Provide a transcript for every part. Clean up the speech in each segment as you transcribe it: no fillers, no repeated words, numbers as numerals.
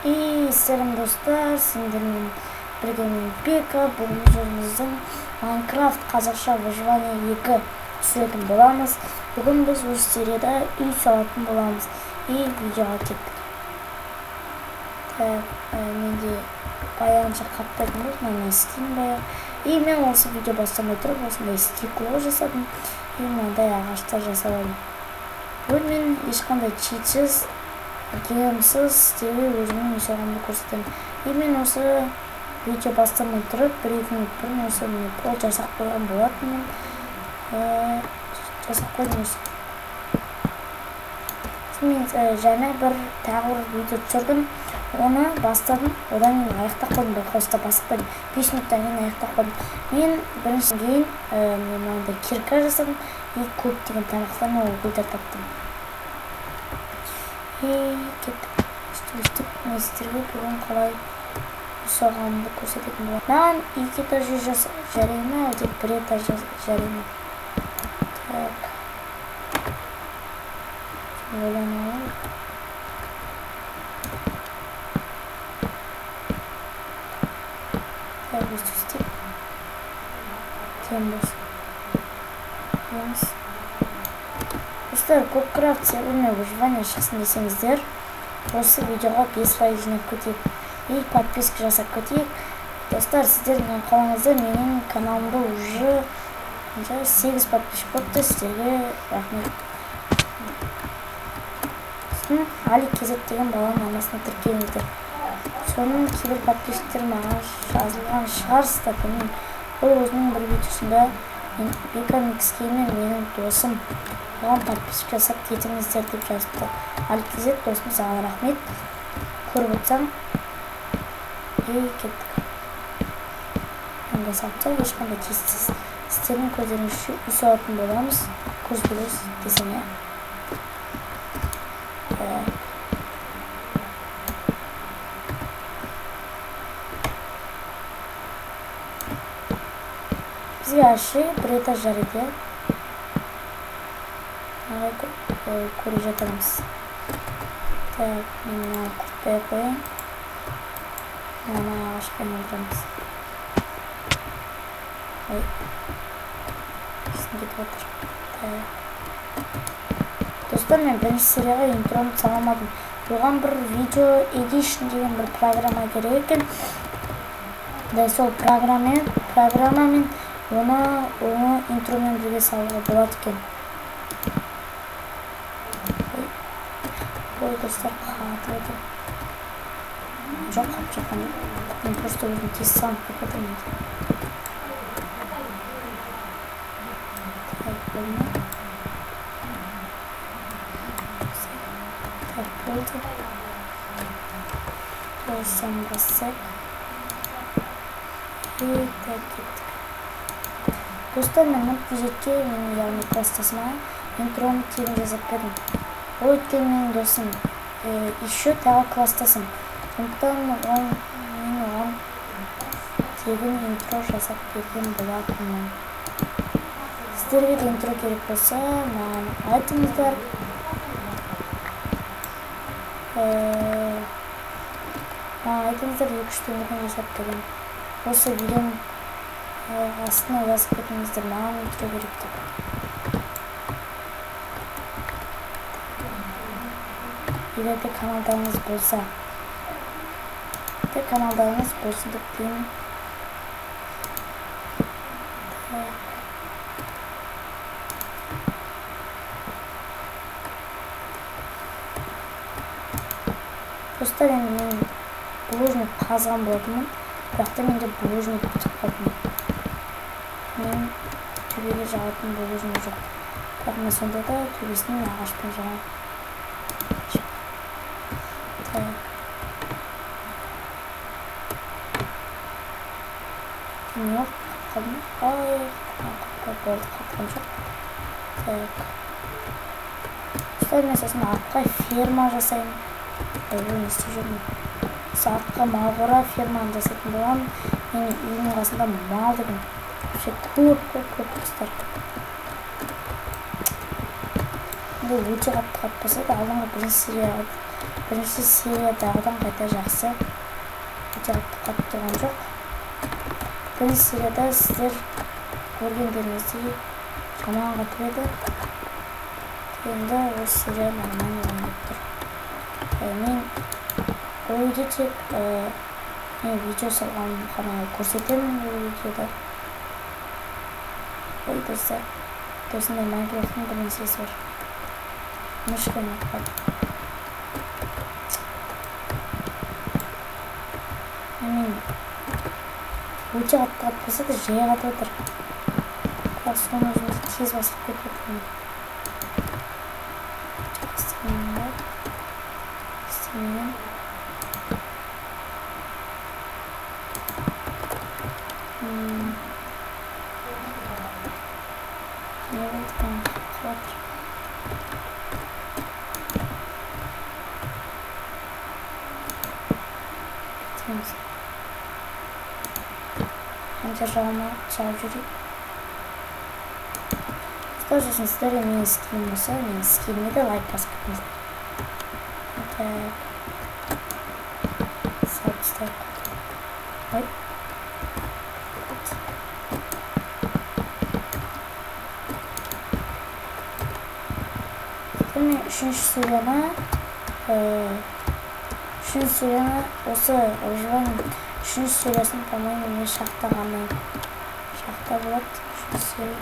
И сәлем достар, сендермен бірге мен Пека. Бүгін өзіміздің Майнкрафт қазақша выживание 2 түсіретін боламыз. Бүгін біз осы серияда үй салатын боламыз. И видеоға кеттік. Менде баяғынша қаптайтын болды, мен істеймін баяғы. И мен осы видео бастамай тұрып, осындай стекло жасадым. И мынандай ағаштар жасап алдым. Бүгін мен ешқандай читсіз, геймсіз істеуге өзімнің үй салғанымды көрсетемін. И мен осы видео бастамай тұрып, 1-2 минут бұрын осы пол жасап қойған болатынмын. Жасап қойдым осы. Мен жаңа тағы бір видео түсірдім. Оны бастадым, одан кейін аяқтап қойдым, байқауста басып қойдым. 5 минуттан кейін аяқтап қойдым. Мен біріншіден кейін мен мынандай кирка жасадым и көптеген тамақтар мен гүлдер таптым. И кеттік. Өстіп, мен сіздерге бүгін қалай үй салғанымды көрсететін боламын. Маған 2 этаж үй жарай ма, әлде 1 этаж жарай ма? Так. Ойланайын. Так, өстіп. Тем болсын. Достар, көп крафт серверіне выживание шықсын десеңіздер, осы видеоға 5 лайк жинап көтейік. И подписка жасап көтейік. Достар, сіздердің қалаңызда менің каналымда уже 8 подписчик болыпты. Сіздерге рахмет. Али Кезет деген баланың анасына тіркеліңіздер. Соның кейбір подписчиктер маған жазылған шығарсыздар, білмеймін. Ол өзінің бір видеосында Бека Микскеймен менің досым оған подписчик жасап кетіңіздер деп жазыпты. Али Кезет досым, саған рахмет. Көріп отырсаң, кеттік. Онда салып, ешқандай тестсіз. Сіздердің көздеріңізше үй салатын боламыз. Көз көресіз десем, я. Бізге ашы 1 этаж жарайды. Көре жатырмыз. Так, мен мынаны құртпай қойын. Мына ағашқа айналдырамыз. Ой, кетіп отыр. Достар, мен бірінші серияға интроны саламадым. Оған бір видео edition деген бір программа керек екен. Да, сол программамен оны интромен бірге салуға болады екен. Ой, достар, қатып отыр. Жоқ, қап жатқан. Мен просто өзім тез салып көп отырмын. Так, болма. Так, болды. Осыны бассақ. И так кеттік. Достар, мен күзетке менің яғни кластасыма интроны тегін жазып бердім. Ол өткен менің досым еще тағы кластасым. Сондықтан мен оған тегін интро жасап берген болатынмын. Сіздерге де интро керек болса, маған айтыңыздар. Айтыңыздар, 2-3 төмірден жасап берген. Осы видеоның астына жазып кетіңіздер, маған интро керек деп. Егер де каналдарыңыз болса, деп тілеймін. Достар, енді мен булыжник қазған болатынмын, бірақ та менде булыжник бітіп қалдым. Мен төбеге жағатын булыжник жоқ. Бірақ мен сонда да төбесінен ағашпен жағам. Жоқ, қалдым. Болды, қатқан жоқ. Так. Достар, мен сосын атқа ферма жасаймын. Оны істеп жүрмін. Атқа мал қора ферманы жасайтын боламын. Мен үйінің қасында мал деген. Көп достар. Бұл өте қатты қатпаса да алдыңғы бірінші серияға Бірінші сериядағыдан қайта жақсы. Өте қатты тұрған жоқ. Бірінші серияда сіздер көргендеріңіздей жаман қатып еді. Енді осы серия нормально ойнап тұр. Мен бұл үйде тек видео салған ғана көрсетемін бұл видеода. Ой, достар, осындай Майнкрафттың бір нәрсесі бар. Мышка ұнатпады. Мен өте қатты болса да жай қатып отыр. Бірақ соны өзімді тез басып кетіп отырмын. Істемеймін. Не болды там хватыр. Кетеміз. Қанша жағыма жағып жүрейік. Что же сіздер менің скилім болса, менің скиліме де лайк басып кетіңіздер. Так. Салып тастайық. Ой. Мен үшінші серияны осы выживание үшінші сериясын, по-моему, мен шахтағаннан шахта болады. Үшінші серия.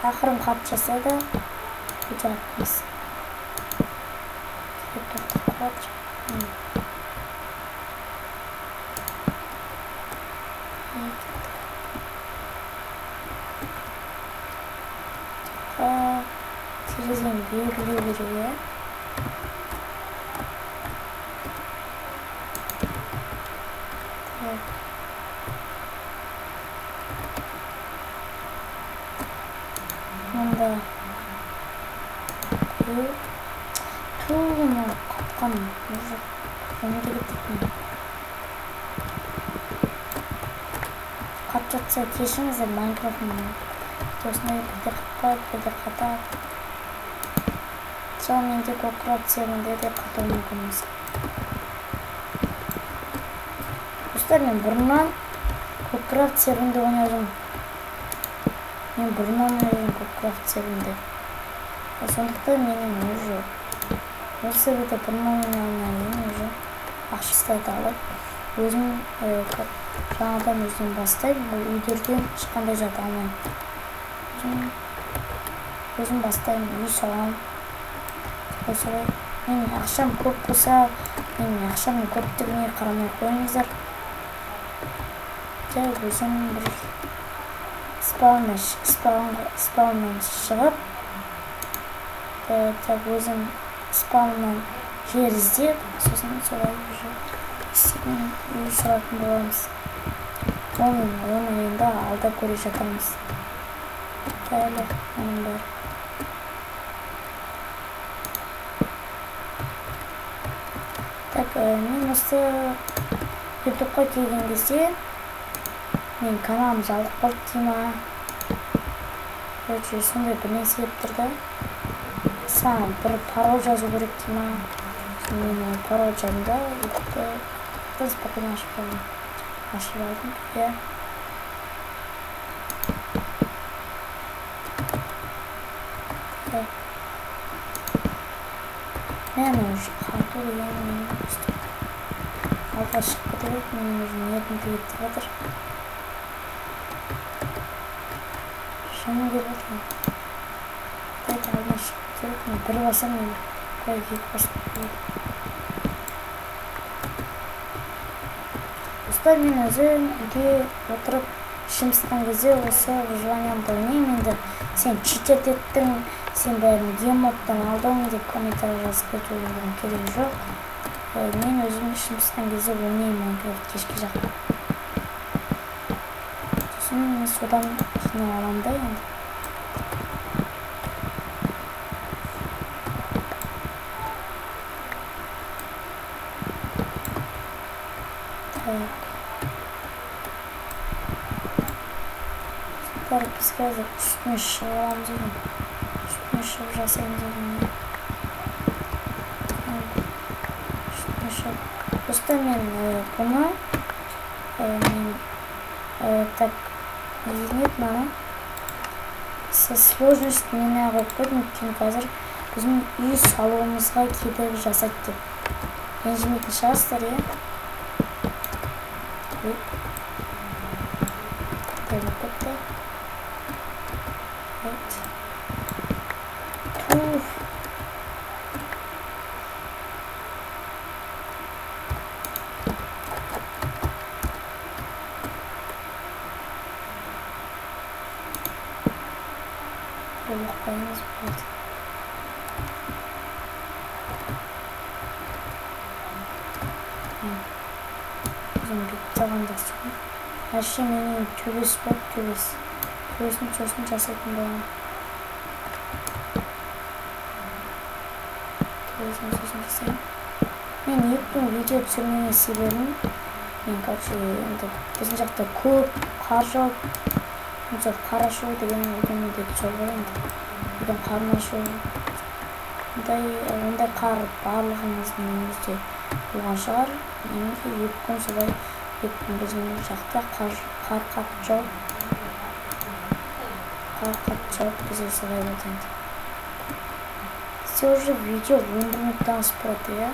Ақырым хат жасады. Өте атпыз. Келіп тоқтап қалатыр. Терезен белгілеу керек. Мұнда туыны қапқан жоқ. Оны келеттім. Қап жатса кешіңіздер Майнкрафттың осындай бірде қаппайды, бірде қатады. Сол менде Кокрафт серверінде де қатуы мүмкін емес. Достар, мен бұрыннан Кокрафт серверінде ойнадым. Мен бұрыннан ойнадым Кокрафт серверінде. Сондықтан менің уже ол серверде бұрыннан ойнағаннан уже ақшастайды алып, өзім жаңадан өзім бастаймын. Бұл үйлерден ешқандай жата алмаймын. Өзім бастаймын, үй салам. Осылай. Мен ақшам көп болса, мен ақшамның көптігіне қарамай қойыңыздар. Жай өзім бір спауннан шығып, өзім спауннан жер іздеп, сосын солай үй салатын боламыз. Оны енді алда көре жатамыз. Әлі оның бәрі. Так, мен осы ютубқа келген кезде мен каналым жабылып қалды дейма. Короче, сондай бір нәрсе деп тұрды. Саған бір пароль жазу керек дейма. Мен пароль жаздым да, ютубты спокойно ашып алдым. Иә. Мен уже қарту деген мен өстіп алға шығып кетіп, мен уже ниетім тігіп жатыр. Шыны келіп отырмын. Қайта алдына шығып кетіп, мен бір басам, мен қой екі басып кетіп. Достар, мен өзім үйде отырып ішім ысқан кезде осы выживаниямды ойнаймын. Енді сен читер еттің, сен бәрін геймодтан алдың деп комментарий жазып кетудің керегі жоқ. Мен өзім ішім ысқан кезде ойнаймын Майнкрафт кешке жақын. болсын, содан жинап аламын да енді. Так. Біз қазір үстіне шығып аламыз деген. Үстіне шығып жасаймыз деген. Үстіне шығып. Достар, мен бұны так нет, мана сложность мені қойып қойдым, өйткені қазір біздің үй салуымызға кедергі жасайды деп. Ренжімейтін шығарсыздар, иә? Кетті. Туф. Қойыңыз болды. Өзім бүйтіп тағандасым. Әше менен төбес болып төбес. Төбесін сосын жасайтын болам. Төбесін сосын жасайым. Мен еттің видео түсірмеген себебім, мен енді біздің жақта көп қар жауып, қарашу деген үйден жол бар енді. Үйден қарын ашу. Ондай қар барлығымыздың үйімізде болған шығар. Немесе 2 күн солай біздің жақта қар қатты жауып. Қар қатты жауып бізде солай болды енді. Бізде уже видео 10 минуттан асып барады, иә?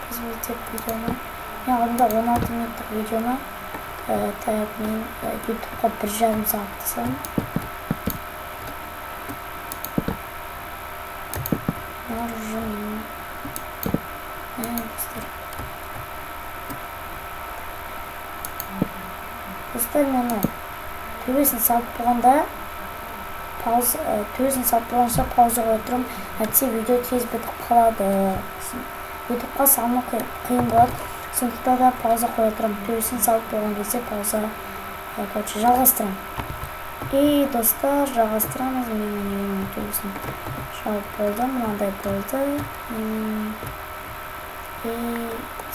Біз өтеп видеоны. Мен алдында 16 минуттық видеоны мен ютубқа 1,5 сағат тасам. Достар, мені төбесін салып болғанда төбесін салып болғанша пауза қоя тұрым. Әйтсе видео тез бітіп қалады. Ютубқа салыну қиын болады. Сондықтан да пауза қоя тұрым. Төбесін салып болған кезде пауза жалғастырам. Достар, жалғастырамыз. Мен төбесін салып болды. Мынандай болды.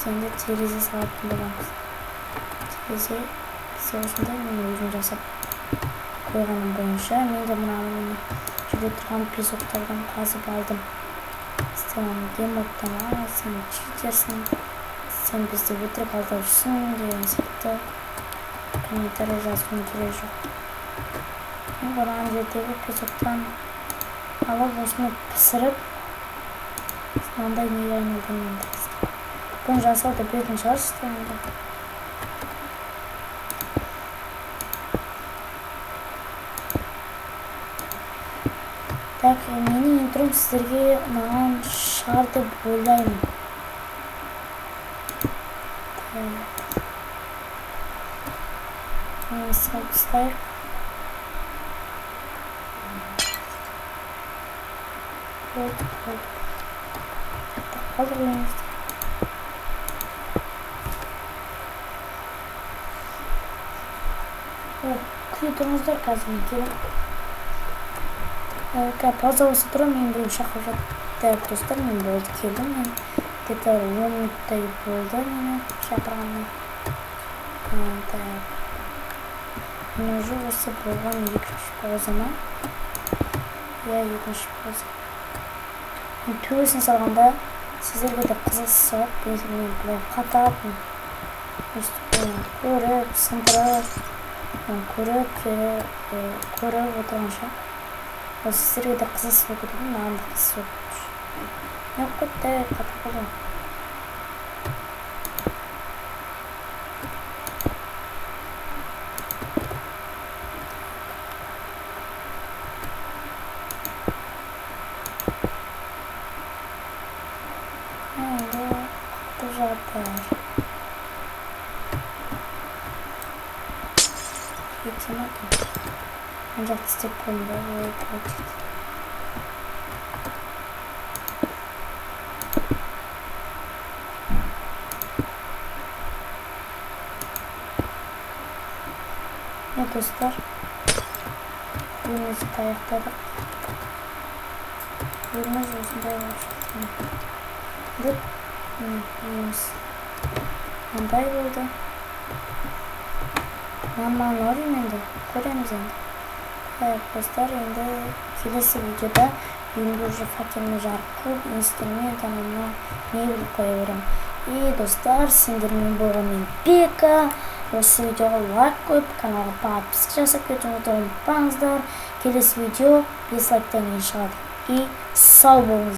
Сенде терезе салатын боламыз. Терезе осындай мен өзім жасап қойғаным бойынша. Мен де мұнаны жерде тұрған песоктардан қазып алдым. Сен демоптан сен читерсің, сен бізді өтірік алдаушысың деген сияқты комментарий жазуын керек жоқ. Мен бұнан жердегі песоктан алып осыны пісіріп, мынандай неге айналдым енді. Бұны жасауды білетін шығарсыздар енді. Так, менің интром сіздерге маған шығар деп ойлаймын. Салып тастайық. Болды. Қалды қойыңызды. Күле тұрыңыздар, қазір мен келем. Пауза осы тұрым, мен біреу шақырып жатты. Достар, мен болды келдім. Мен где-то 10 минуттай болды мені шақырғаннан. Мен уже осы болған екінші паузама. Екінші пауза. Мен төбесін салғанда сіздерге де қызылсыз соғып, мен бұлай қатап, көріп, сындырып, көріп отырғанша. Сіздерге де қызылсыз болып кетеді, маған да қызылсыз болып кетеді. Мен құттай қатып болдым. Енді қатып жатыр. Кетсем атым. Мен жақты істеп қойым ба, ой, қойды. dostlar. Videomuzu аяқтадық. Görmez osындай болып үйіміз мындай болды. Маман ойын енді көреміз енді. Достар, енді келесі видеода үйімді уже факелмен жарып қойып, инструмент анамна мебель қоя беремін. И достар, сендермен болған мен Пека. Осы видеоға лайк қойып, каналға подписка жасап кетуіңізді ұмытпаңыздар. Келесі видео 5 лайктан кейін шығады. И сау болыңыз.